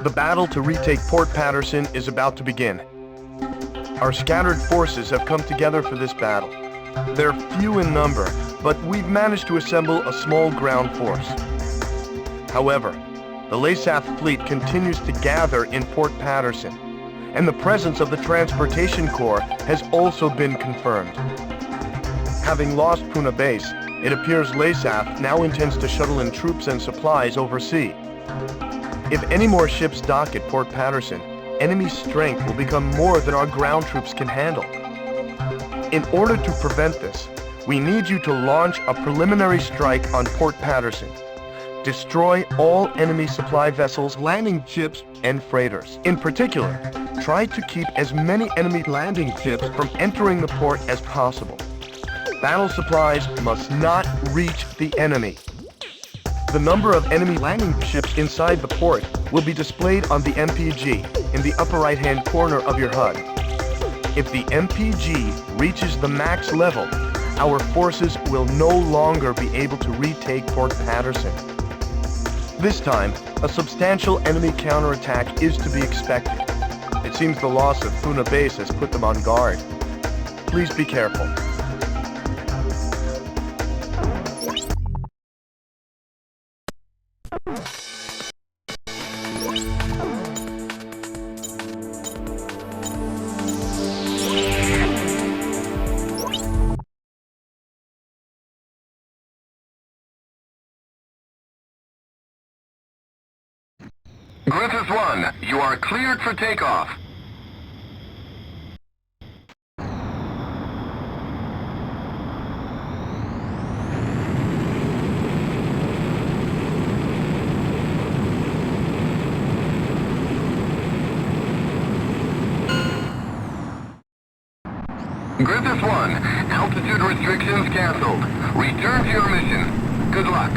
The battle to retake Port Paterson is about to begin. Our scattered forces have come together for this battle. They're few in number, but we've managed to assemble a small ground force. However, the lesseath fleet continues to gather in Port Paterson, and the presence of the Transportation Corps has also been confirmed. Having lost Puna base, it appears lesseath now intends to shuttle in troops and supplies overseas. If any more ships dock at Port Paterson, enemy strength will become more than our ground troops can handle. In order to prevent this, we need you to launch a preliminary strike on Port Paterson. Destroy all enemy supply vessels, landing ships, and freighters. In particular, try to keep as many enemy landing ships from entering the port as possible. Battle supplies must not reach the enemy. The number of enemy landing ships inside the port will be displayed on the MPG in the upper right-hand corner of your HUD. If the MPG reaches the max level, our forces will no longer be able to retake Port Paterson. This time, a substantial enemy counterattack is to be expected. It seems the loss of Puna base has put them on guard. Please be careful. Griffith 1, you are cleared for takeoff. Griffith 1, altitude restrictions canceled. Return to your mission. Good luck.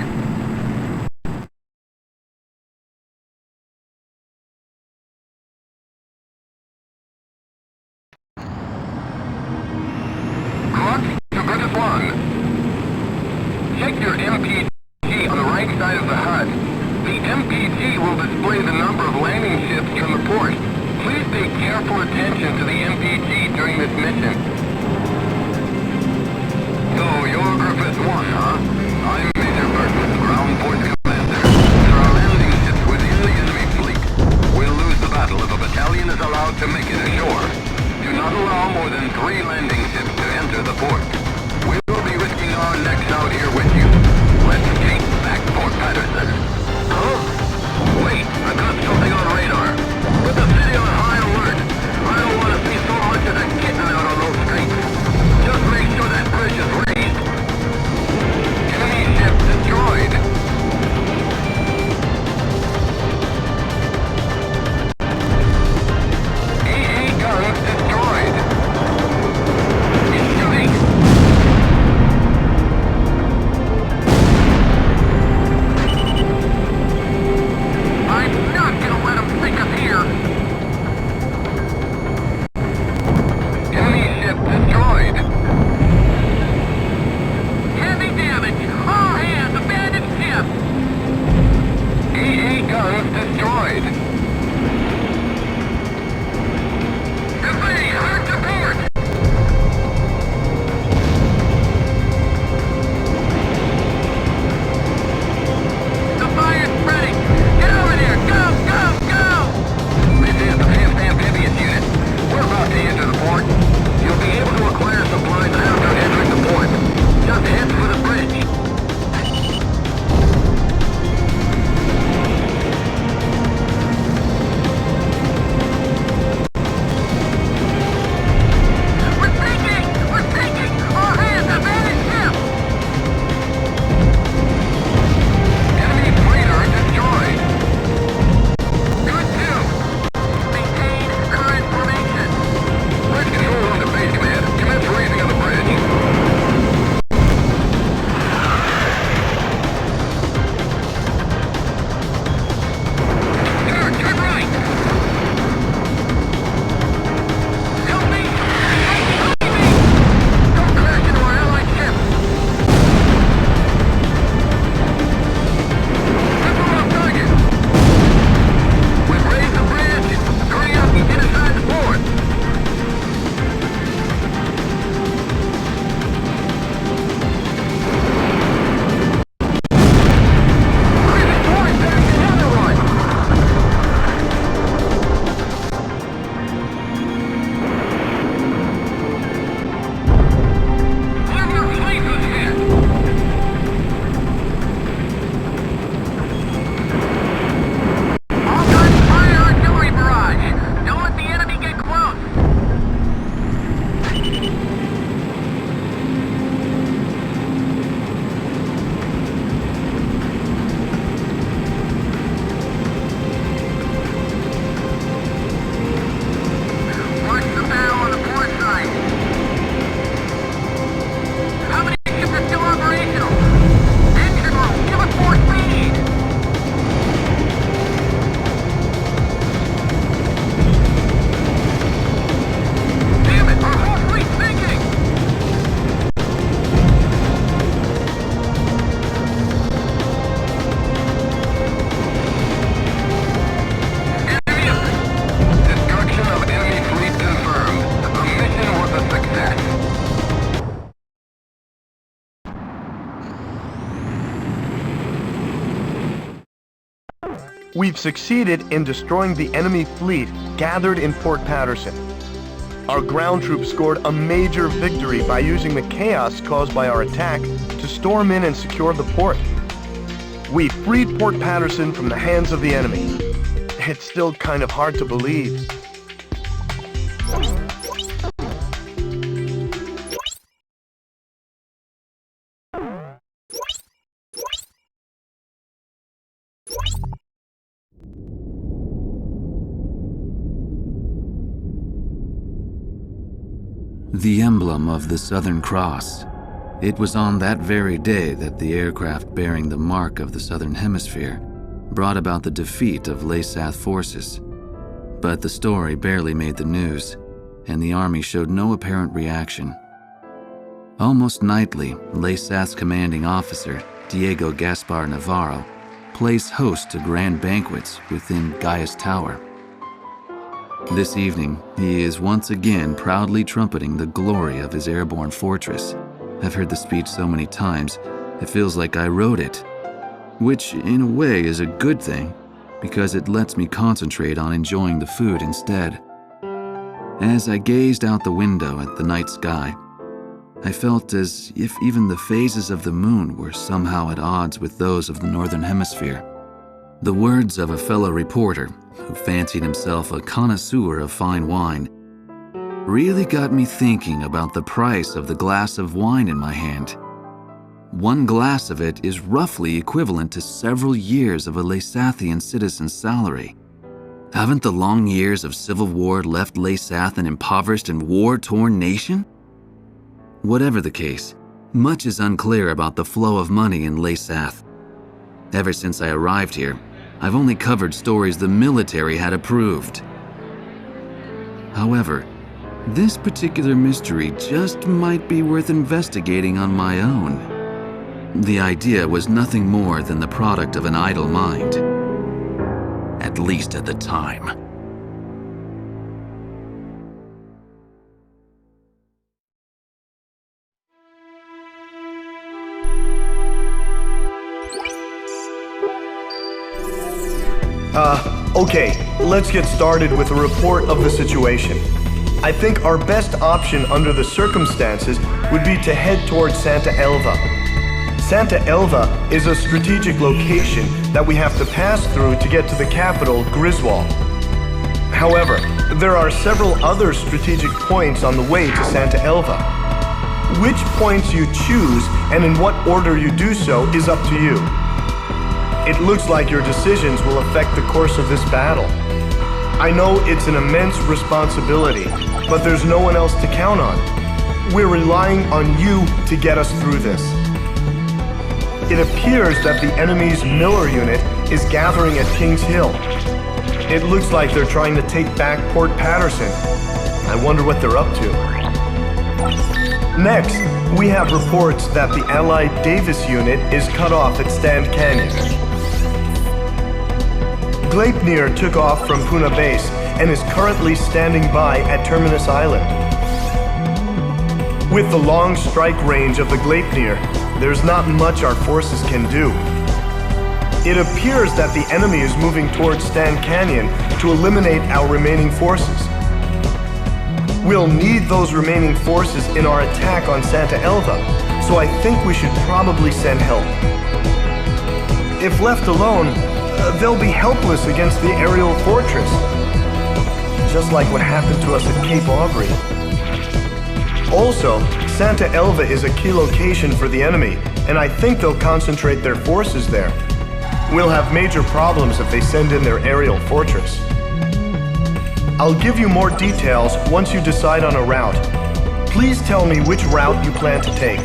Check your MPG on the right side of the HUD. The MPG will display the number of landing ships from the port. Please pay careful attention to the MPG during this mission. So, you're Griffith 1, huh? I'm Major Burton, Ground Force Commander. There are landing ships within the enemy fleet. We'll lose the battle if a battalion is allowed to make it ashore. Do not allow more than 3 landing ships to enter the port. We'll be risking our necks out here with you. Let's take back Port Paterson. Huh? Wait, I've got something on radar. Put the city on high alert. I don't want to see so much of that kitten out on those streets. Just make sure that bridge is raised. Enemy ship destroyed. AA guns destroyed. It's shooting. We've succeeded in destroying the enemy fleet gathered in Port Paterson. Our ground troops scored a major victory by using the chaos caused by our attack to storm in and secure the port. We freed Port Paterson from the hands of the enemy. It's still kind of hard to believe. The emblem of the Southern Cross. It was on that very day that the aircraft bearing the mark of the Southern Hemisphere brought about the defeat of lesseath forces. But the story barely made the news, and the Army showed no apparent reaction. Almost nightly, lesseath's commanding officer, Diego Gaspar Navarro, plays host to grand banquets within Gaius Tower. This evening, he is once again proudly trumpeting the glory of his airborne fortress. I've heard the speech so many times, it feels like I wrote it. Which, in a way, is a good thing, because it lets me concentrate on enjoying the food instead. As I gazed out the window at the night sky, I felt as if even the phases of the moon were somehow at odds with those of the Northern Hemisphere. The words of a fellow reporter, who fancied himself a connoisseur of fine wine, really got me thinking about the price of the glass of wine in my hand. One glass of it is roughly equivalent to several years of a lesseathian citizen's salary. Haven't the long years of civil war left Lesseath an impoverished and war-torn nation? Whatever the case, much is unclear about the flow of money in Lesseath. Ever since I arrived here, I've only covered stories the military had approved. However, this particular mystery just might be worth investigating on my own. The idea was nothing more than the product of an idle mind. At least at the time. Okay, let's get started with a report of the situation. I think our best option under the circumstances would be to head towards Santa Elva. Santa Elva is a strategic location that we have to pass through to get to the capital, Griswold. However, there are several other strategic points on the way to Santa Elva. Which points you choose and in what order you do so is up to you. It looks like your decisions will affect the course of this battle. I know it's an immense responsibility, but there's no one else to count on. We're relying on you to get us through this. It appears that the enemy's Miller unit is gathering at Kings Hill. It looks like they're trying to take back Port Paterson. I wonder what they're up to. Next, we have reports that the Allied Davis unit is cut off at Stand Canyon. Gleipnir took off from Puna Base and is currently standing by at Terminus Island. With the long strike range of the Gleipnir, there's not much our forces can do. It appears that the enemy is moving towards Stand Canyon to eliminate our remaining forces. We'll need those remaining forces in our attack on Santa Elva, so I think we should probably send help. If left alone, they'll be helpless against the aerial fortress, just like what happened to us at Cape Aubrey. Also, Santa Elva is a key location for the enemy, and I think they'll concentrate their forces there. We'll have major problems if they send in their aerial fortress. I'll give you more details once you decide on a route. Please tell me which route you plan to take.